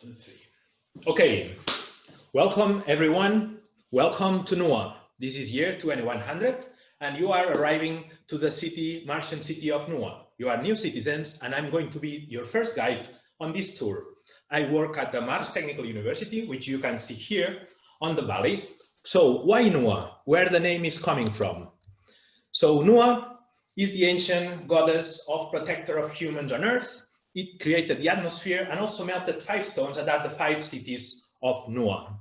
2, 3. Okay, welcome everyone. Welcome to NUA. This is year 2100, and you are arriving to the city, Martian city of NUA. You are new citizens, and I'm going to be your first guide on this tour. I work at the Mars Technical University, which you can see here on the valley. So why NUA? Where the name is coming from? So NUA is the ancient goddess of protector of humans on Earth. It created the atmosphere and also melted 5 stones that are the 5 cities of NUA.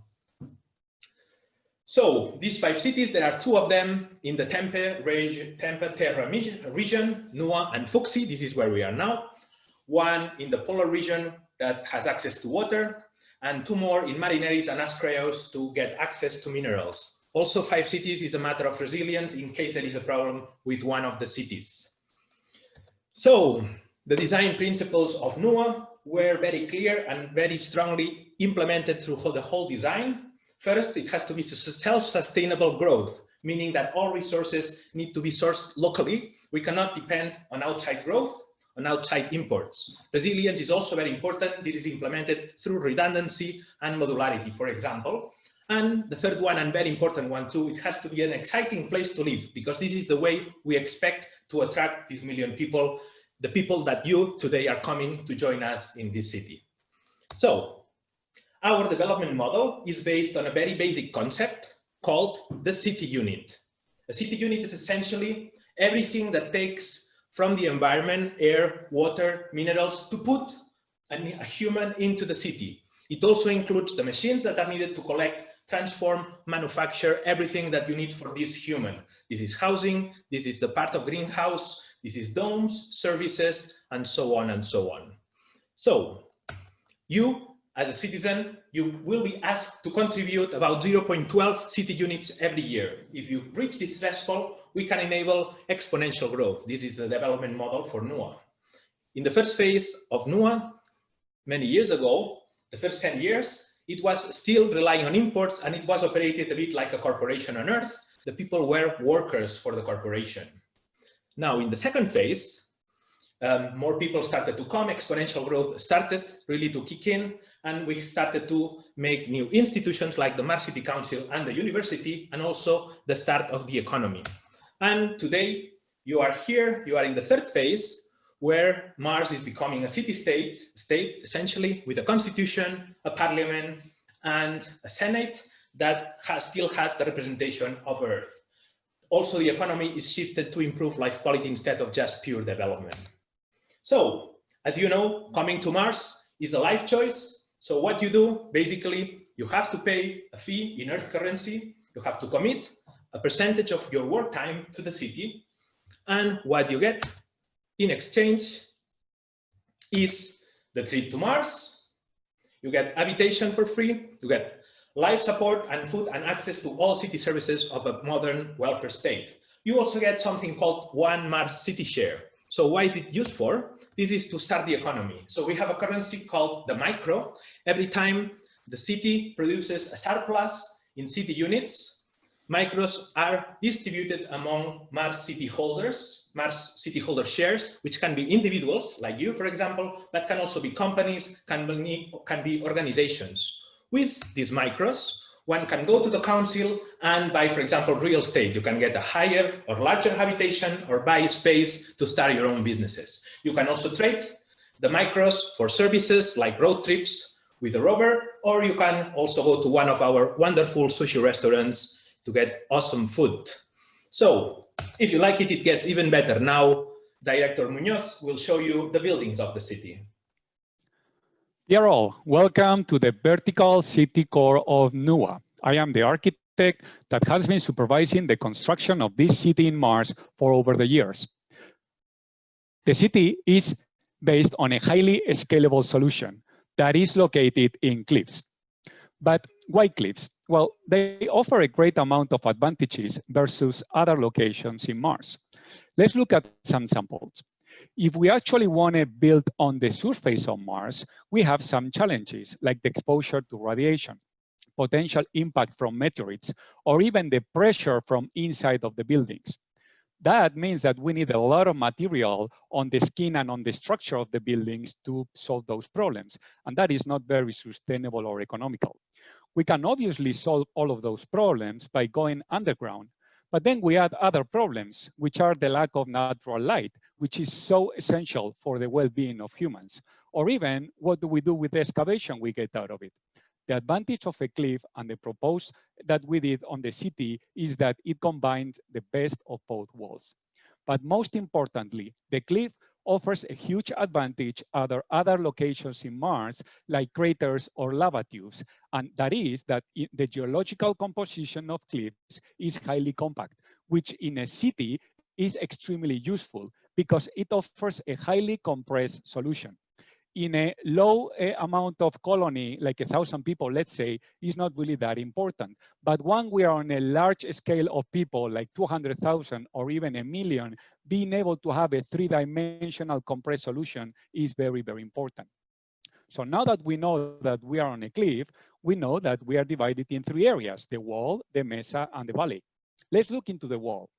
So these 5 cities, there are 2 of them in the Tempe Terra region, NUA and Fuxi. This is where we are now. 1 in the polar region that has access to water, and 2 more in Marineris and Ascreos to get access to minerals. Also 5 cities is a matter of resilience in case there is a problem with one of the cities. So the design principles of NUA were very clear and very strongly implemented through the whole design. First, it has to be self-sustainable growth, meaning that all resources need to be sourced locally. We cannot depend on outside growth, on outside imports. Resilience is also very important. This is implemented through redundancy and modularity, for example. And the third one, and very important one too, it has to be an exciting place to live, because this is the way we expect to attract these million people, the people that you today are coming to join us in this city. So our development model is based on a very basic concept called the city unit. A city unit is essentially everything that takes from the environment, air, water, minerals, to put a human into the city. It also includes the machines that are needed to collect, transform, manufacture everything that you need for this human. This is housing, this is the part of greenhouse, this is domes, services, and so on and so on. So you, as a citizen, you will be asked to contribute about 0.12 city units every year. If you reach this threshold, we can enable exponential growth. This is the development model for NUA. In the first phase of NUA, many years ago, the first 10 years, it was still relying on imports, and it was operated a bit like a corporation on Earth. The people were workers for the corporation. Now, in the second phase, more people started to come, exponential growth started really to kick in, and we started to make new institutions like the Mars City Council and the university, and also the start of the economy. And today, you are here, you are in the third phase, where Mars is becoming a city-state, essentially, with a constitution, a parliament, and a Senate that still has the representation of Earth. Also, the economy is shifted to improve life quality instead of just pure development. So, as you know, coming to Mars is a life choice. So what you do, basically, you have to pay a fee in Earth currency. You have to commit a percentage of your work time to the city. And what you get in exchange is the trip to Mars. You get habitation for free. You get life support and food and access to all city services of a modern welfare state. You also get something called One Mars City Share. So why is it used for? This is to start the economy. So we have a currency called the micro. Every time the city produces a surplus in city units, micros are distributed among Mars city holders, Mars city holder shares, which can be individuals like you, for example, but can also be companies, can be organizations. With these micros, one can go to the council and buy, for example, real estate. You can get a higher or larger habitation or buy space to start your own businesses. You can also trade the micros for services like road trips with a rover, or you can also go to one of our wonderful sushi restaurants to get awesome food. So if you like it, it gets even better. Now, Director Munoz will show you the buildings of the city. Dear all, welcome to the vertical city core of NUA. I am the architect that has been supervising the construction of this city in Mars for over the years. The city is based on a highly scalable solution that is located in cliffs. But why cliffs? Well, they offer a great amount of advantages versus other locations in Mars. Let's look at some samples. If we actually want to build on the surface of Mars, we have some challenges like the exposure to radiation, potential impact from meteorites, or even the pressure from inside of the buildings. That means that we need a lot of material on the skin and on the structure of the buildings to solve those problems. And that is not very sustainable or economical. We can obviously solve all of those problems by going underground, but then we add other problems, which are the lack of natural light, which is so essential for the well-being of humans. Or even, what do we do with the excavation we get out of it? The advantage of a cliff and the propose that we did on the city is that it combines the best of both worlds. But most importantly, the cliff offers a huge advantage at other locations in Mars, like craters or lava tubes. And that is that the geological composition of cliffs is highly compact, which in a city is extremely useful because it offers a highly compressed solution. In a low amount of colony, like 1,000 people, let's say, is not really that important. But when we are on a large scale of people, like 200,000 or even 1,000,000, being able to have a three-dimensional compressed solution is very, very important. So now that we know that we are on a cliff, we know that we are divided in three areas: the wall, the mesa, and the valley. Let's look into the wall.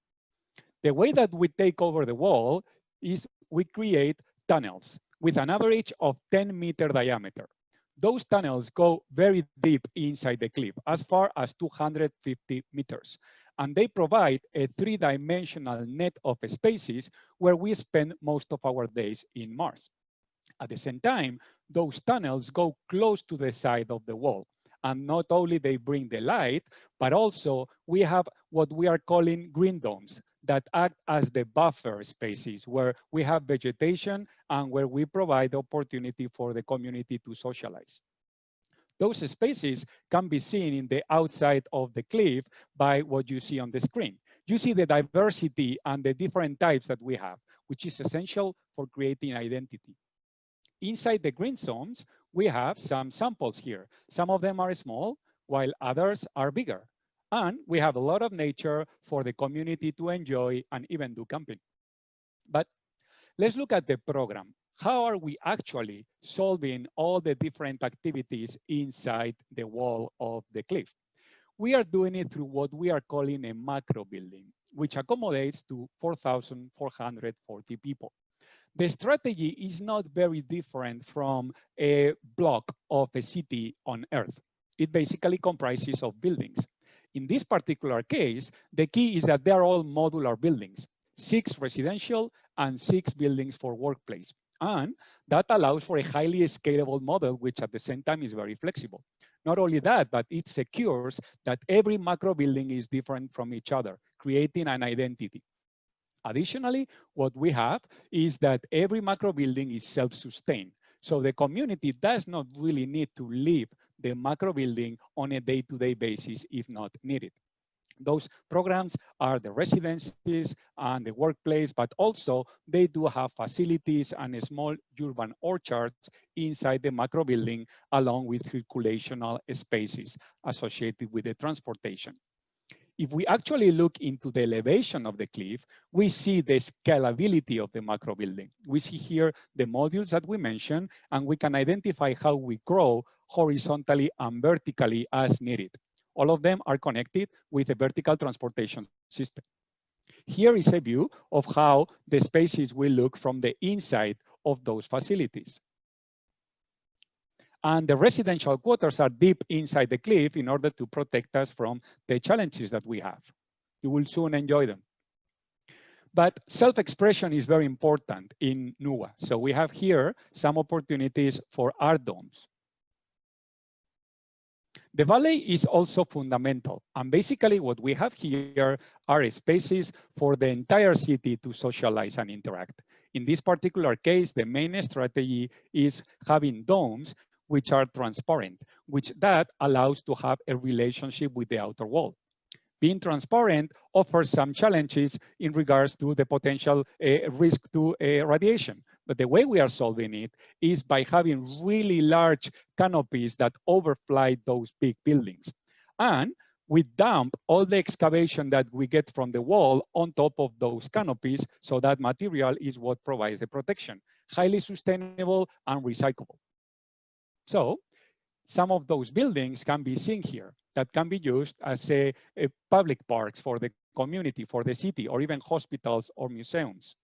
The way that we take over the wall is we create tunnels with an average of 10-meter diameter. Those tunnels go very deep inside the cliff, as far as 250 meters. And they provide a three-dimensional net of spaces where we spend most of our days in Mars. At the same time, those tunnels go close to the side of the wall. And not only they bring the light, but also we have what we are calling green domes that act as the buffer spaces where we have vegetation and where we provide opportunity for the community to socialize. Those spaces can be seen in the outside of the cliff by what you see on the screen. You see the diversity and the different types that we have, which is essential for creating identity. Inside the green zones, we have some samples here. Some of them are small, while others are bigger. And we have a lot of nature for the community to enjoy and even do camping. But let's look at the program. How are we actually solving all the different activities inside the wall of the cliff? We are doing it through what we are calling a macro building, which accommodates to 4,440 people. The strategy is not very different from a block of a city on Earth. It basically comprises of buildings. In this particular case, the key is that they're all modular buildings, 6 residential and 6 buildings for workplace. And that allows for a highly scalable model, which at the same time is very flexible. Not only that, but it secures that every macro building is different from each other, creating an identity. Additionally, what we have is that every macro building is self-sustained. So the community does not really need to leave the macro building on a day-to-day basis if not needed. Those programs are the residences and the workplace, but also they do have facilities and small urban orchards inside the macro building, along with recreational spaces associated with the transportation. If we actually look into the elevation of the cliff, we see the scalability of the macro building. We see here the modules that we mentioned, and we can identify how we grow horizontally and vertically as needed. All of them are connected with a vertical transportation system. Here is a view of how the spaces will look from the inside of those facilities. And the residential quarters are deep inside the cliff in order to protect us from the challenges that we have. You will soon enjoy them. But self-expression is very important in NUA. So we have here some opportunities for art domes. The valley is also fundamental. And basically what we have here are spaces for the entire city to socialize and interact. In this particular case, the main strategy is having domes which are transparent, which that allows to have a relationship with the outer world. Being transparent offers some challenges in regards to the potential risk to radiation. But the way we are solving it is by having really large canopies that overfly those big buildings. And we dump all the excavation that we get from the wall on top of those canopies, so that material is what provides the protection. Highly sustainable and recyclable. So some of those buildings can be seen here that can be used as a public parks for the community, for the city, or even hospitals or museums.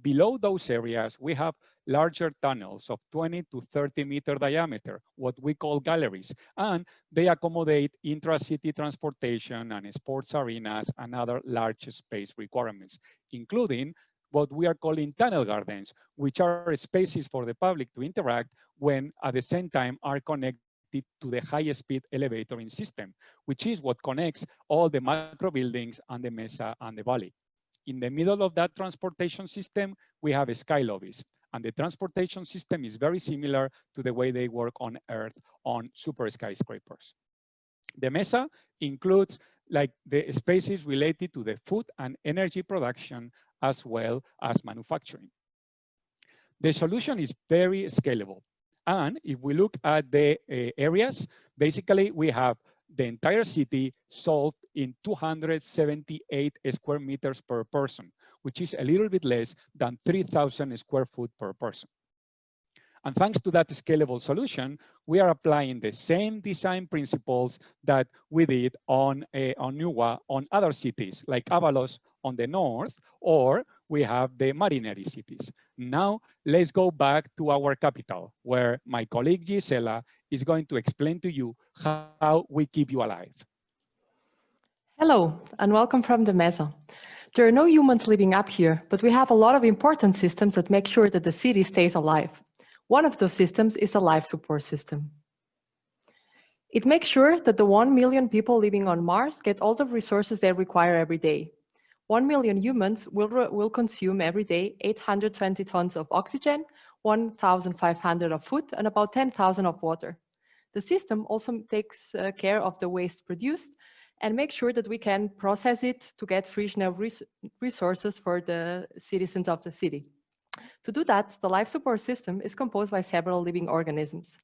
Below those areas, we have larger tunnels of 20 to 30-meter diameter, what we call galleries, and they accommodate intra-city transportation and sports arenas and other large space requirements, including what we are calling tunnel gardens, which are spaces for the public to interact when at the same time are connected to the high-speed elevatoring system, which is what connects all the macro buildings and the mesa and the valley. In the middle of that transportation system, we have sky lobbies. And the transportation system is very similar to the way they work on Earth on super skyscrapers. The mesa includes like the spaces related to the food and energy production as well as manufacturing. The solution is very scalable. And if we look at the areas, basically we have the entire city solved in 278 square meters per person, which is a little bit less than 3,000 square feet per person. And thanks to that scalable solution, we are applying the same design principles that we did on NUWA on other cities, like Avalos on the north, or we have the marineri cities. Now, let's go back to our capital, where my colleague Gisela is going to explain to you how we keep you alive. Hello, and welcome from the Mesa. There are no humans living up here, but we have a lot of important systems that make sure that the city stays alive. One of those systems is a life support system. It makes sure that the 1 million people living on Mars get all the resources they require every day. 1 million humans will consume every day 820 tons of oxygen, 1,500 of food, and about 10,000 of water. The system also takes care of the waste produced and makes sure that we can process it to get frictional resources for the citizens of the city. To do that, the life support system is composed by several living organisms.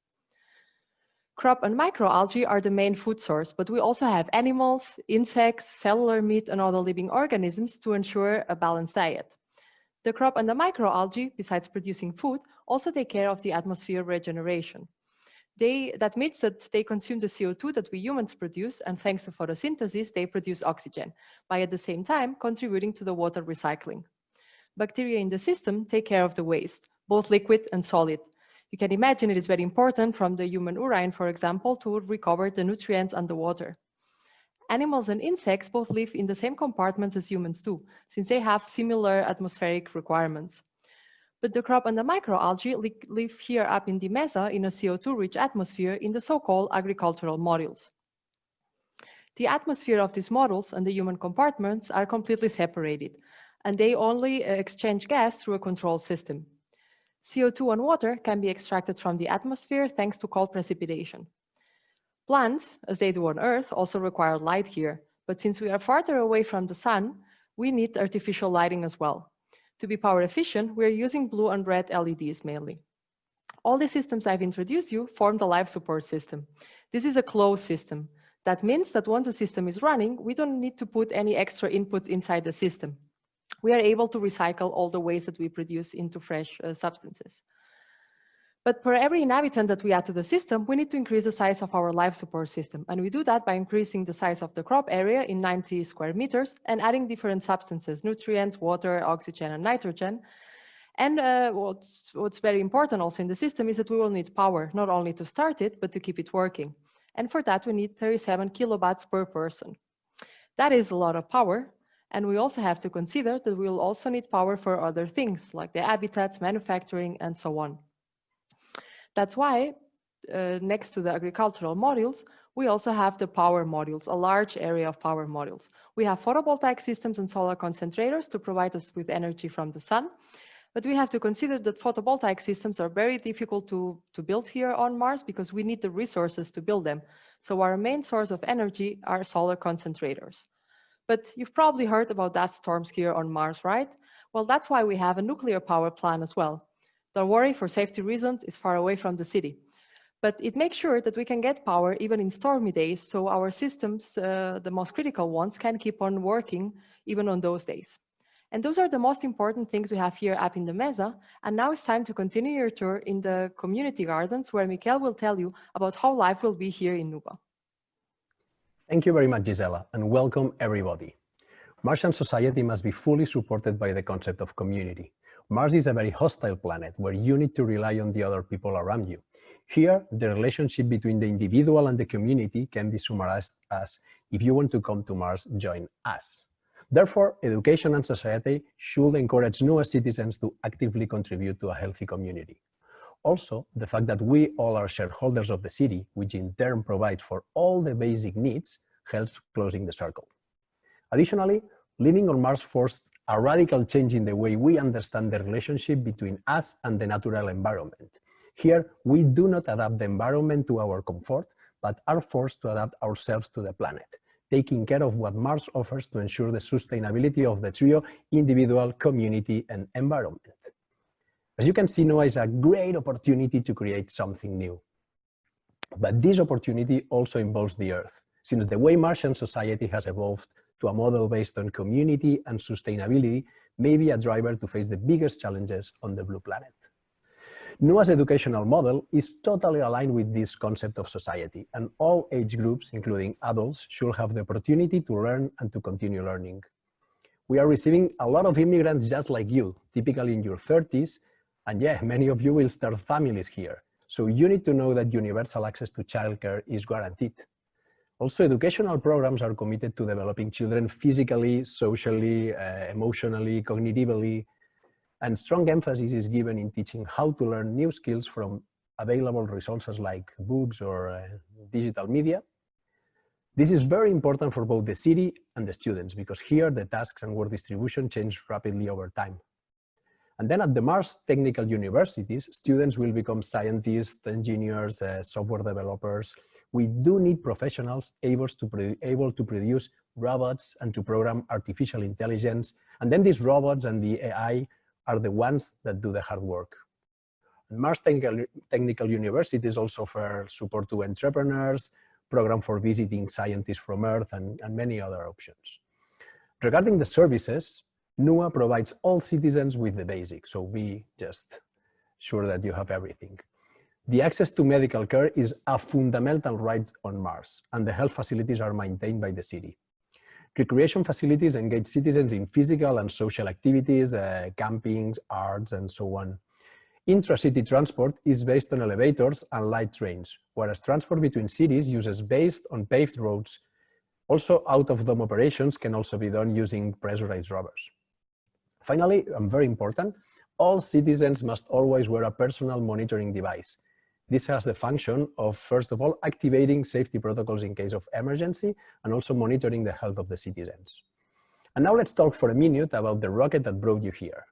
Crop and microalgae are the main food source, but we also have animals, insects, cellular meat, and other living organisms to ensure a balanced diet. The crop and the microalgae, besides producing food, also take care of the atmosphere regeneration. That means that they consume the CO2 that we humans produce, and thanks to photosynthesis, they produce oxygen, by at the same time contributing to the water recycling. Bacteria in the system take care of the waste, both liquid and solid. You can imagine it is very important from the human urine, for example, to recover the nutrients and the water. Animals and insects both live in the same compartments as humans do, since they have similar atmospheric requirements. But the crop and the microalgae live here up in the mesa in a CO2-rich atmosphere in the so-called agricultural modules. The atmosphere of these modules and the human compartments are completely separated, and they only exchange gas through a control system. CO2 and water can be extracted from the atmosphere thanks to cold precipitation. Plants, as they do on Earth, also require light here, but since we are farther away from the sun, we need artificial lighting as well. To be power efficient, we are using blue and red LEDs mainly. All the systems I've introduced you form the life support system. This is a closed system. That means that once the system is running, we don't need to put any extra inputs inside the system. We are able to recycle all the waste that we produce into fresh substances. But for every inhabitant that we add to the system, we need to increase the size of our life support system. And we do that by increasing the size of the crop area in 90 square meters and adding different substances, nutrients, water, oxygen, and nitrogen. And what's very important also in the system is that we will need power, not only to start it, but to keep it working. And for that, we need 37 kilowatts per person. That is a lot of power. And we also have to consider that we will also need power for other things, like the habitats, manufacturing, and so on. That's why, next to the agricultural modules, we also have the power modules, a large area of power modules. We have photovoltaic systems and solar concentrators to provide us with energy from the sun. But we have to consider that photovoltaic systems are very difficult to build here on Mars because we need the resources to build them. So our main source of energy are solar concentrators. But you've probably heard about dust storms here on Mars, right? Well, that's why we have a nuclear power plant as well. Don't worry, for safety reasons, it's far away from the city. But it makes sure that we can get power even in stormy days, so our systems, the most critical ones, can keep on working even on those days. And those are the most important things we have here up in the Mesa. And now it's time to continue your tour in the community gardens, where Mikel will tell you about how life will be here in NUWA. Thank you very much, Gisela, and welcome everybody. Martian society must be fully supported by the concept of community. Mars is a very hostile planet where you need to rely on the other people around you. Here, the relationship between the individual and the community can be summarized as, if you want to come to Mars, join us. Therefore, education and society should encourage new citizens to actively contribute to a healthy community. Also, the fact that we all are shareholders of the city, which in turn provides for all the basic needs, helps closing the circle. Additionally, living on Mars forced a radical change in the way we understand the relationship between us and the natural environment. Here, we do not adapt the environment to our comfort, but are forced to adapt ourselves to the planet, taking care of what Mars offers to ensure the sustainability of the trio: individual, community, and environment. As you can see, NUA is a great opportunity to create something new. But this opportunity also involves the Earth, since the way Martian society has evolved to a model based on community and sustainability may be a driver to face the biggest challenges on the blue planet. NUA's educational model is totally aligned with this concept of society, and all age groups, including adults, should have the opportunity to learn and to continue learning. We are receiving a lot of immigrants just like you, typically in your 30s, and yeah, many of you will start families here. So you need to know that universal access to childcare is guaranteed. Also, educational programs are committed to developing children physically, socially, emotionally, cognitively, and strong emphasis is given in teaching how to learn new skills from available resources like books or digital media. This is very important for both the city and the students, because here the tasks and work distribution change rapidly over time. And then at the Mars technical universities, students will become scientists, engineers, software developers. We do need professionals able to produce robots and to program artificial intelligence. And then these robots and the AI are the ones that do the hard work. Mars technical universities also offer support to entrepreneurs, program for visiting scientists from Earth, and many other options. Regarding the services, NUA provides all citizens with the basics, so be just sure that you have everything. The access to medical care is a fundamental right on Mars, and the health facilities are maintained by the city. Recreation facilities engage citizens in physical and social activities, camping, arts, and so on. Intra-city transport is based on elevators and light trains, whereas transport between cities uses based on paved roads. Also, out-of-dome operations can also be done using pressurized rovers. Finally, and very important, all citizens must always wear a personal monitoring device. This has the function of, first of all, activating safety protocols in case of emergency, and also monitoring the health of the citizens. And now let's talk for a minute about the rocket that brought you here.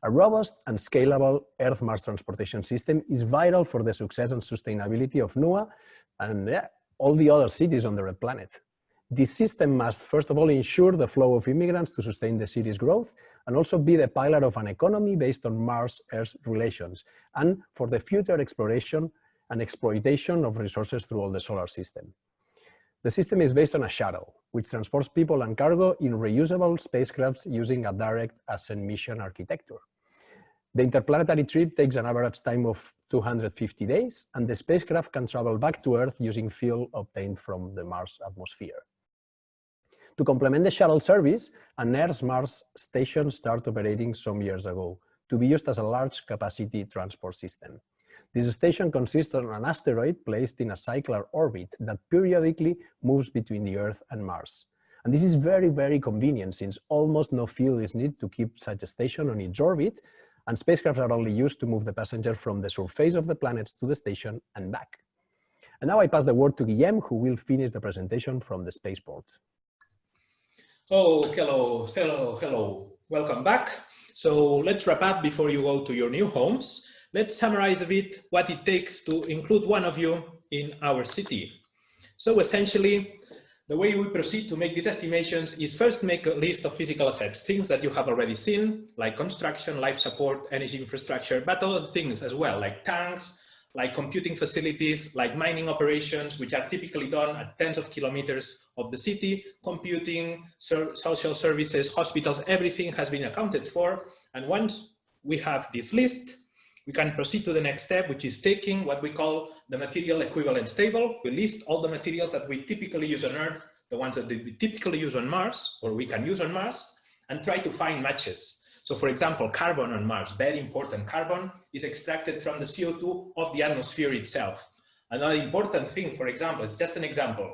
A robust and scalable Earth-Mars transportation system is vital for the success and sustainability of NUA and all the other cities on the red planet. This system must, first of all, ensure the flow of immigrants to sustain the city's growth, and also be the pillar of an economy based on Mars-Earth relations, and for the future exploration and exploitation of resources through all the solar system. The system is based on a shuttle, which transports people and cargo in reusable spacecrafts using a direct ascent mission architecture. The interplanetary trip takes an average time of 250 days, and the spacecraft can travel back to Earth using fuel obtained from the Mars atmosphere. To complement the shuttle service, an Earth-Mars station started operating some years ago to be used as a large-capacity transport system. This station consists of an asteroid placed in a cyclar orbit that periodically moves between the Earth and Mars. And this is very, very convenient, since almost no fuel is needed to keep such a station on its orbit, and spacecraft are only used to move the passenger from the surface of the planets to the station and back. And now I pass the word to Guillem, who will finish the presentation from the spaceport. Oh, hello. Welcome back. So let's wrap up before you go to your new homes. Let's summarize a bit what it takes to include one of you in our city. So essentially, the way we proceed to make these estimations is first make a list of physical assets, things that you have already seen, like construction, life support, energy infrastructure, but other things as well, like tanks, like computing facilities, like mining operations, which are typically done at tens of kilometers of the city, computing, social services, hospitals, everything has been accounted for. And once we have this list, we can proceed to the next step, which is taking what we call the material equivalence table. We list all the materials that we typically use on Earth the ones that we typically use on Mars, or we can use on Mars, and try to find matches. So for example, carbon on Mars, very important. Carbon is extracted from the CO2 of the atmosphere itself. Another important thing, for example, it's just an example,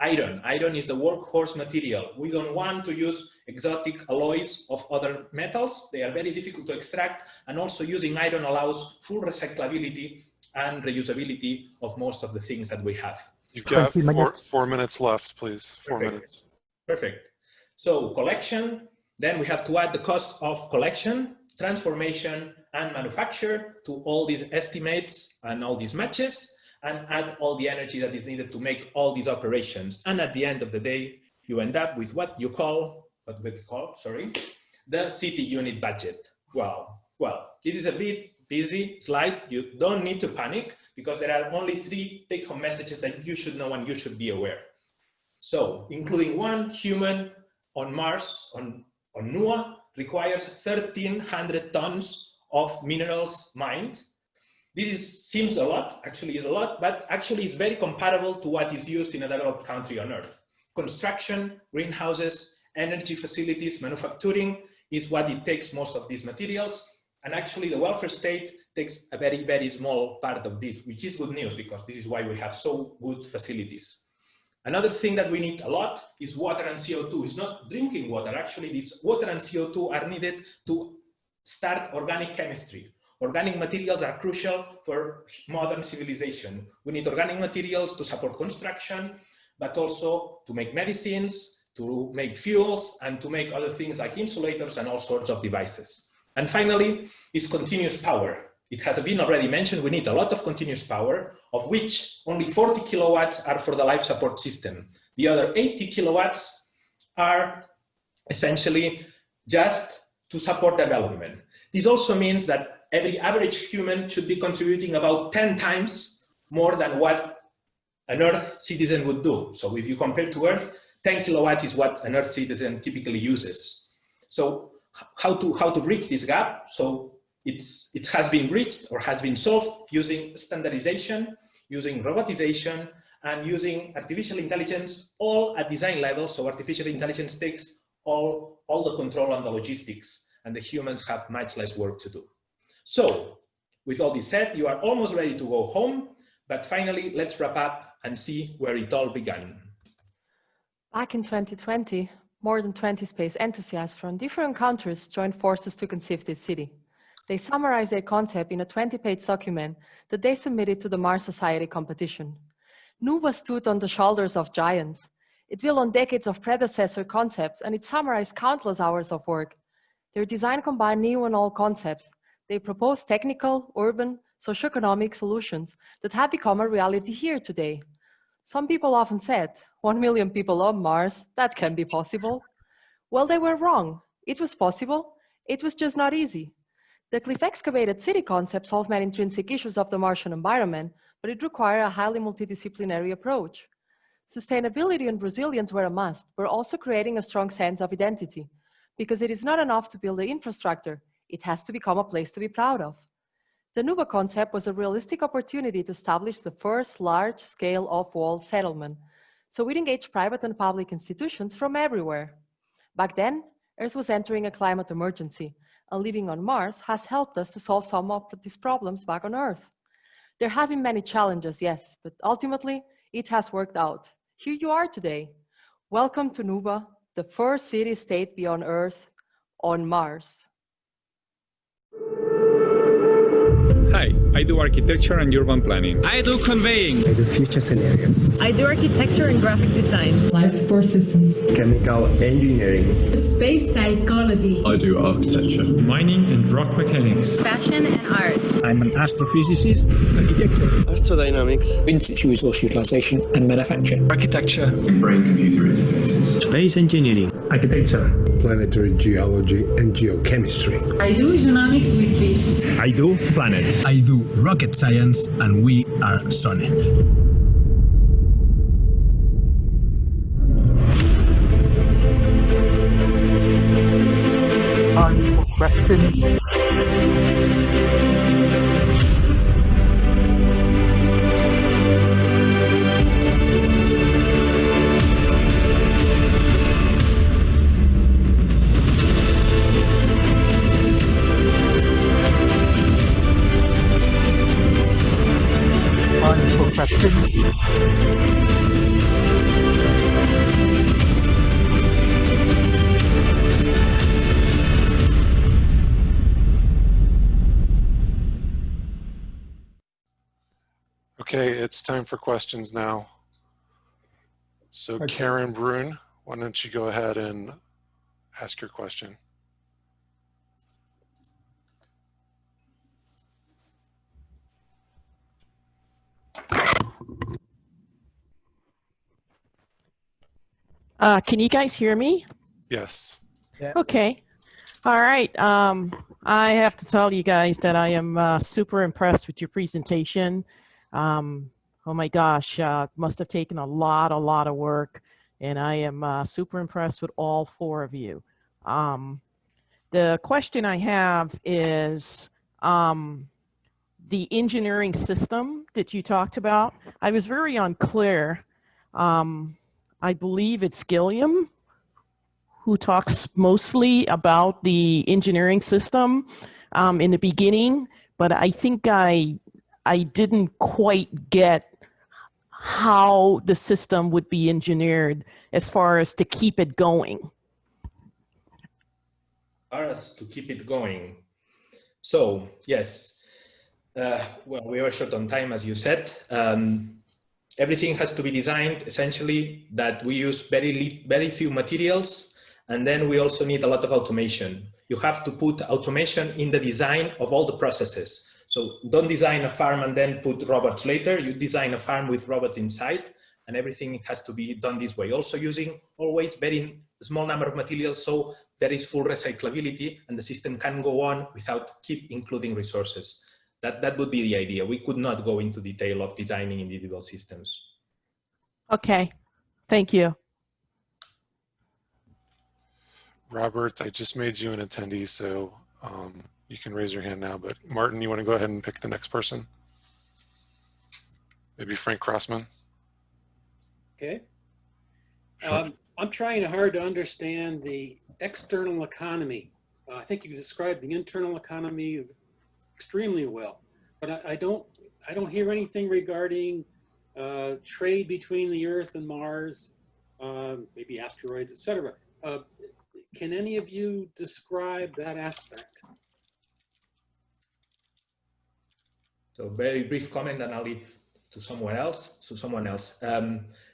iron. Iron is the workhorse material. We don't want to use exotic alloys of other metals. They are very difficult to extract, and also using iron allows full recyclability and reusability of most of the things that we have. You've got 4 minutes left, please. 4 minutes. Perfect. So collection, then we have to add the cost of collection, transformation, and manufacture to all these estimates and all these matches, and add all the energy that is needed to make all these operations. And at the end of the day, you end up with what we call, the city unit budget. Well, this is a bit busy slide. You don't need to panic, because there are only 3 take-home messages that you should know and you should be aware. So, including one human on Mars, on NUA, requires 1,300 tons of minerals mined. This seems a lot, actually is a lot, but actually is very comparable to what is used in a developed country on Earth. Construction, greenhouses, energy facilities, manufacturing is what it takes most of these materials. And actually the welfare state takes a very, very small part of this, which is good news, because this is why we have so good facilities. Another thing that we need a lot is water and CO2. It's not drinking water. Actually, this water and CO2 are needed to start organic chemistry. Organic materials are crucial for modern civilization. We need organic materials to support construction, but also to make medicines, to make fuels, and to make other things like insulators and all sorts of devices. And finally, is continuous power. It has been already mentioned, we need a lot of continuous power, of which only 40 kilowatts are for the life support system. The other 80 kilowatts are essentially just to support development. This also means that every average human should be contributing about 10 times more than what an Earth citizen would do. So if you compare to Earth, 10 kilowatts is what an Earth citizen typically uses. So how to bridge this gap? So it has been bridged or has been solved using standardization, using robotization, and using artificial intelligence, all at design level. So artificial intelligence takes all the control on the logistics, and the humans have much less work to do. So with all this said, you are almost ready to go home, but finally, let's wrap up and see where it all began. Back in 2020, more than 20 space enthusiasts from different countries joined forces to conceive this city. They summarized their concept in a 20-page document that they submitted to the Mars Society competition. NUWA stood on the shoulders of giants. It built on decades of predecessor concepts, and it summarized countless hours of work. Their design combined new and old concepts. They proposed technical, urban, socioeconomic solutions that have become a reality here today. Some people often said, 1 million people on Mars, that can be possible. Well, they were wrong. It was possible. It was just not easy. The cliff-excavated city concept solved many intrinsic issues of the Martian environment, but it required a highly multidisciplinary approach. Sustainability and resilience were a must. We're also creating a strong sense of identity, because it is not enough to build the infrastructure. It has to become a place to be proud of. The NUWA concept was a realistic opportunity to establish the first large-scale off-world settlement, so it engaged private and public institutions from everywhere. Back then, Earth was entering a climate emergency, and living on Mars has helped us to solve some of these problems back on Earth. There have been many challenges, yes, but ultimately, it has worked out. Here you are today. Welcome to NUWA, the first city-state beyond Earth on Mars. Hi, I do architecture and urban planning. I do conveying. I do future scenarios. I do architecture and graphic design. Life support systems. Chemical engineering. Space psychology. I do architecture. Mining and rock mechanics. Fashion and art. I'm an astrophysicist. Architecture. Astrodynamics. In-situ resource utilization and manufacture. Architecture. And brain-computer interfaces. Space engineering. Architecture. Planetary geology and geochemistry. I do economics with fish. I do planets. I do rocket science, and we are SONet. Time for questions. Questions? Okay, it's time for questions now. So Okay. Karen Brun, why don't you go ahead and ask your question? Can you guys hear me? Yes. Yeah. Okay. All right. I have to tell you guys that I am super impressed with your presentation. Oh my gosh, must have taken a lot of work, and I am super impressed with all four of you. The question I have is the engineering system that you talked about. I was very unclear. I believe it's Gilliam who talks mostly about the engineering system in the beginning, but I think I didn't quite get how the system would be engineered as far as to keep it going. As to keep it going. So yes, well, we are short on time, as you said. Everything has to be designed essentially that we use very few materials, and then we also need a lot of automation. You have to put automation in the design of all the processes. So don't design a farm and then put robots later. You design a farm with robots inside, and everything has to be done this way. Also using always very small number of materials, so there is full recyclability and the system can go on without keep including resources. That would be the idea. We could not go into detail of designing individual systems. Okay, thank you. Robert, I just made you an attendee, so you can raise your hand now, but Martin, you want to go ahead and pick the next person? Maybe Frank Crossman? Okay. Sure. I'm trying hard to understand the external economy. I think you described the internal economy extremely well, but I don't hear anything regarding trade between the Earth and Mars, maybe asteroids, etc. Can any of you describe that aspect? So very brief comment, and I'll leave to someone else.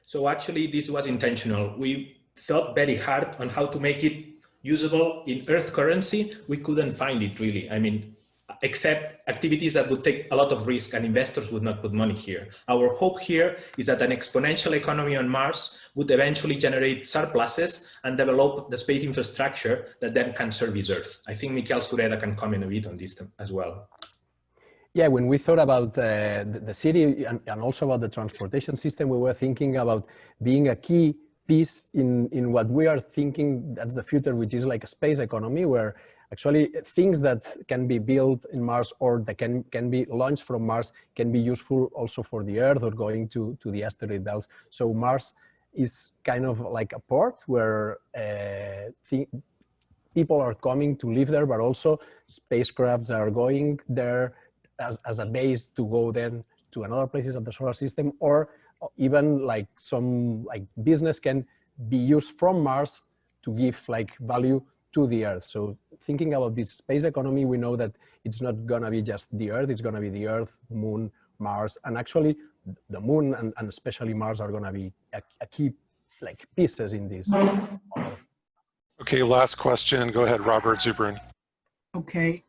So actually, this was intentional. We thought very hard on how to make it usable in Earth currency. We couldn't find it really. I mean, except activities that would take a lot of risk and investors would not put money here. Our hope here is that an exponential economy on Mars would eventually generate surpluses and develop the space infrastructure that then can service Earth. I think Miquel Sureda can comment a bit on this as well. Yeah, when we thought about the city and also about the transportation system, we were thinking about being a key piece in what we are thinking that's the future, which is like a space economy, where actually things that can be built in Mars or that can be launched from Mars can be useful also for the Earth or going to the asteroid belts. So Mars is kind of like a port where people are coming to live there, but also spacecrafts are going there as a base to go then to another places of the solar system, or even like some like business can be used from Mars to give like value to the Earth. So thinking about this space economy, we know that it's not gonna be just the Earth, it's gonna be the Earth, Moon, Mars, and actually the Moon and especially Mars are gonna be a key like pieces in this. Okay, last question. Go ahead, Robert Zubrin. Okay.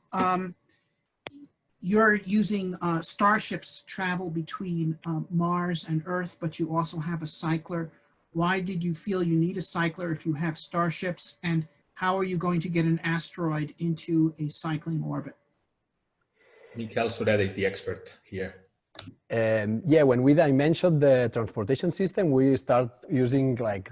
You're using starships to travel between Mars and Earth, but you also have a cycler. Why did you feel you need a cycler if you have starships? And how are you going to get an asteroid into a cycling orbit? Miquel Sureda is the expert here. Yeah, when we dimensioned the transportation system, we start using like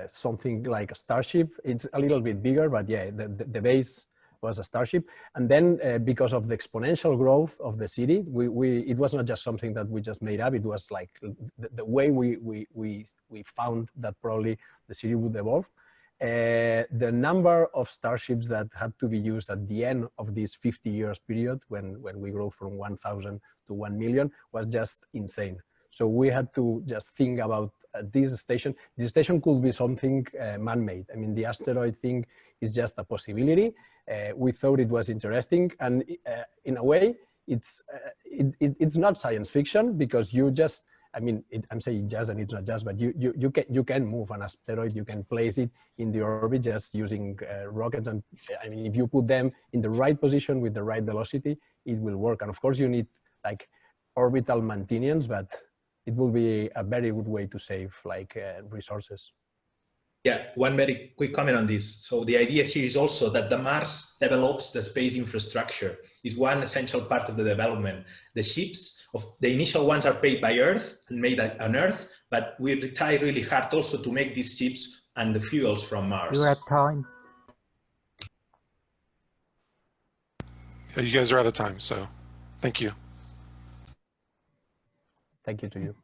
something like a Starship. It's a little bit bigger, but yeah, the base was a Starship. And then because of the exponential growth of the city, it was not just something that we just made up. It was like the way we found that probably the city would evolve. The number of starships that had to be used at the end of this 50 years period when we grew from 1,000 to 1 million was just insane. So we had to just think about this station. This station could be something man-made. I mean, the asteroid thing is just a possibility. We thought it was interesting, and in a way, it's not science fiction, because you just, I mean, I'm saying just, and it's not just, but you can move an asteroid, you can place it in the orbit just using rockets, and I mean, if you put them in the right position with the right velocity, it will work. And of course, you need like orbital maintenance, but it will be a very good way to save like resources. Yeah, one very quick comment on this. So the idea here is also that the Mars develops the space infrastructure, is one essential part of the development. The ships, the initial ones are paid by Earth and made on Earth, but we try really hard also to make these ships and the fuels from Mars. You're at time. Yeah, you guys are out of time, so thank you. Thank you to you.